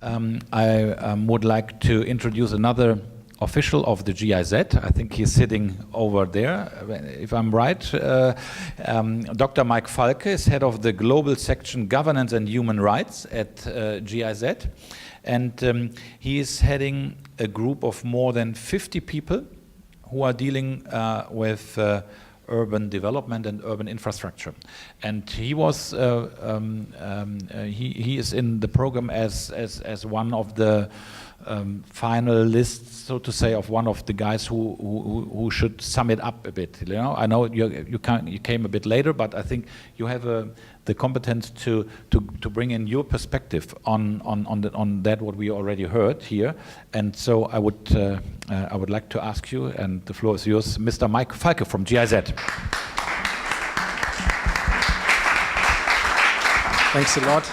I would like to introduce another official of the GIZ. I think he's sitting over there, if I'm right. Dr. Mike Falke is head of the Global Section Governance and Human Rights at GIZ. And he is heading a group of more than 50 people who are dealing with urban development and urban infrastructure. And he was he is in the program as one of the finalists, so to say, of one of the guys who should sum it up a bit. You know, I know you came a bit later, but I think you have the competence to bring in your perspective on that what we already heard here. And so I would like to ask you, and the floor is yours, Mr. Mike Falke from GIZ. Thanks a lot.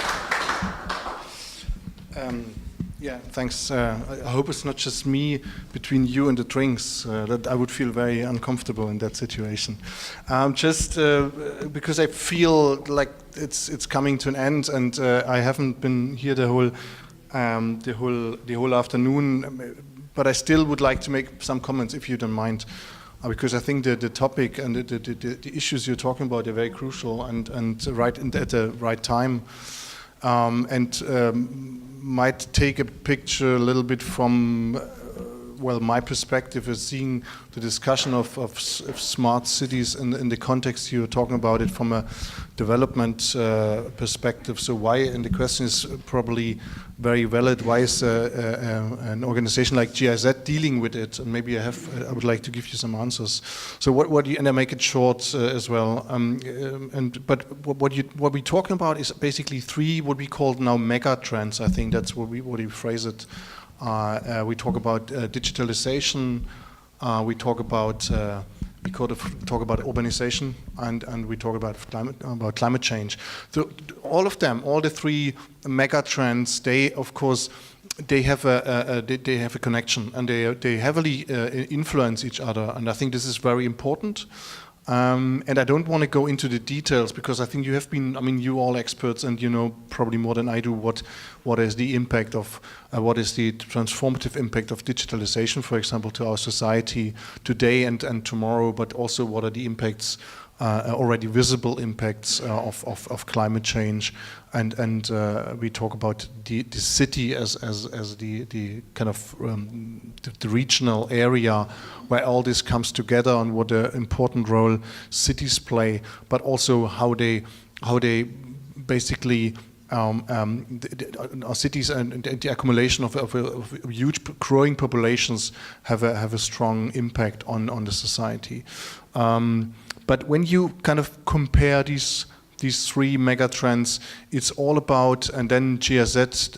Yeah, thanks. I hope it's not just me between you and the drinks. That I would feel very uncomfortable in that situation. Just because I feel like it's coming to an end, and I haven't been here the whole afternoon. But I still would like to make some comments, if you don't mind, because I think the topic and the issues you're talking about are very crucial and at the right time. Might take a picture a little bit from, well, my perspective is seeing the discussion of smart cities in the context you're talking about it from a development perspective. So why, and the question is probably very valid, why is an organization like GIZ dealing with it? And maybe I would like to give you some answers. So and I make it short as well. But what we're talking about is basically three what we call now mega trends. I think that's what we phrase it. We talk about digitalization. We talk about urbanization, and we talk about climate change. So all of them, all the three mega trends, they of course they have a connection, and they heavily influence each other. And I think this is very important. And I don't want to go into the details because I think you have been, I mean, you all experts, and you know probably more than I do what is the impact of, what is the transformative impact of digitalization, for example, to our society today and tomorrow, but also what are the impacts, already visible impacts of climate change, and we talk about the city as the kind of the regional area where all this comes together, and what an important role cities play, but also how they basically our cities and the accumulation of huge growing populations have a strong impact on the society. But when you kind of compare these three mega trends, it's all about, and then GIZ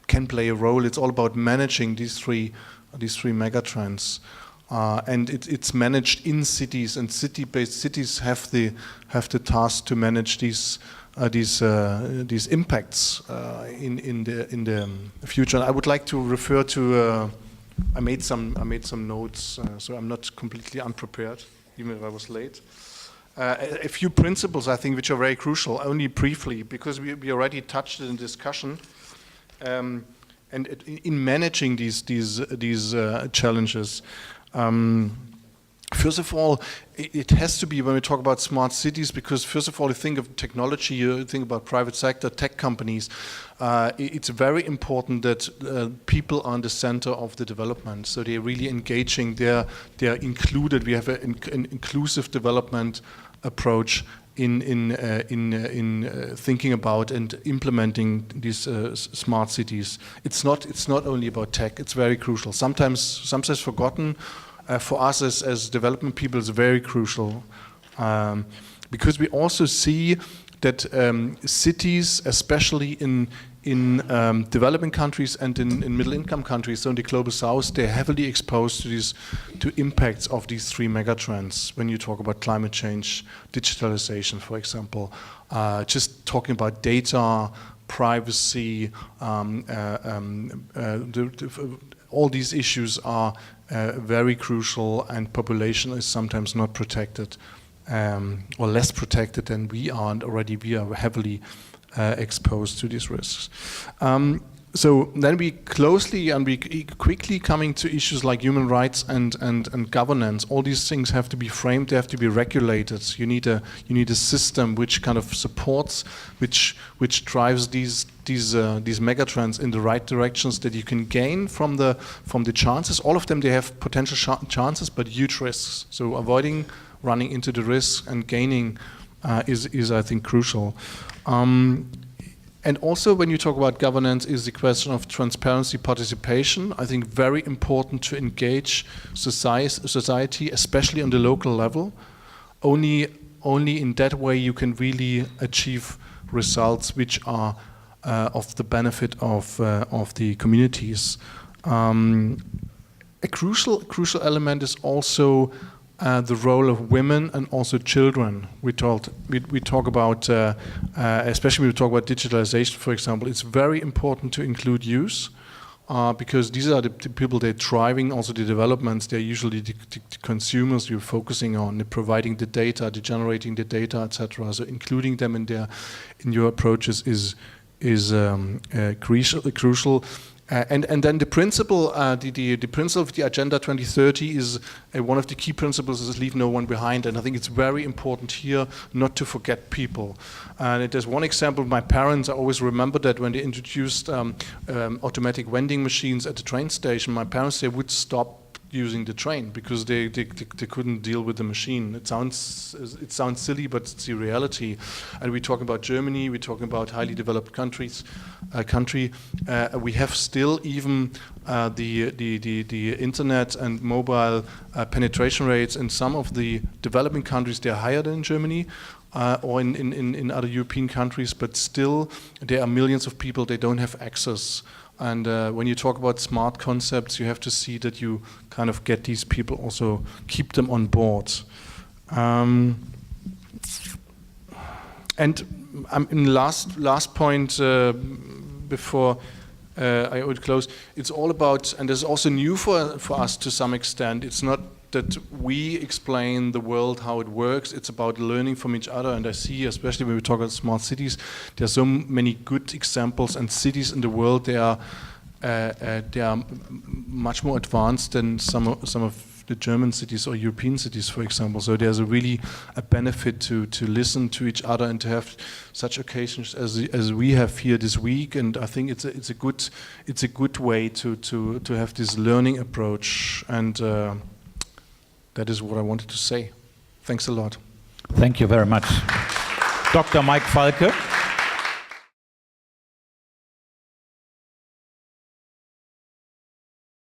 can play a role. It's all about managing these three mega trends, and it's managed in cities, and city-based cities have the task to manage these impacts in the future. I would like to refer to. I made some notes, so I'm not completely unprepared, even if I was late. A few principles, I think, which are very crucial, only briefly, because we already touched it in discussion. And in managing these challenges, first of all, it has to be, when we talk about smart cities, because first of all, you think of technology, you think about private sector, tech companies. It's very important that people are in the center of the development. So they're really engaging, they're included. We have an inclusive development approach in thinking about and implementing these smart cities. It's not only about tech, it's very crucial. Sometimes forgotten. For us as development people, it's very crucial, because we also see that cities, especially in developing countries and in middle-income countries, so in the global south, they're heavily exposed to impacts of these three megatrends. When you talk about climate change, digitalization, for example, just talking about data, privacy, all these issues are very crucial, and population is sometimes not protected, or less protected than we are, and already we are heavily exposed to these risks. So then we closely and we quickly coming to issues like human rights and governance. All these things have to be framed, they have to be regulated. You need a system which kind of supports, which drives these megatrends in the right directions, that you can gain from the chances. All of them, they have potential chances, but huge risks. So avoiding running into the risks and gaining is I think crucial. And also, when you talk about governance, is the question of transparency, participation. I think very important to engage society, especially on the local level. Only in that way you can really achieve results which are of the benefit of the communities. A crucial element is also the role of women and also children. We talk about, especially when we talk about digitalization, for example, it's very important to include youth because these are the people that are driving also the developments. They're usually the consumers you're focusing on, providing the data, generating the data, etc. So including them in your approaches is crucial. And then the principle, the principle of the Agenda 2030 is one of the key principles is leave no one behind. And I think it's very important here not to forget people. And there's one example. My parents, I always remember that when they introduced automatic vending machines at the train station, my parents, they would stop using the train because they couldn't deal with the machine. It sounds silly, but it's the reality. And we're talking about Germany. We're talking about highly developed country. We have still even the internet and mobile penetration rates in some of the developing countries. They're higher than in Germany. Or in other European countries, but still there are millions of people they don't have access. And when you talk about smart concepts, you have to see that you kind of get these people, also keep them on board. And in last point before I would close, it's all about, and this is also new for us to some extent. It's not that we explain the world how it works. It's about learning from each other. And I see, especially when we talk about smart cities, there are so many good examples, and cities in the world they are much more advanced than some of the German cities or European cities, for example. So there's really a benefit to listen to each other and to have such occasions as we have here this week. And I think it's a good way to have this learning approach. And that is what I wanted to say. Thanks a lot. Thank you very much. Dr. Mike Falke.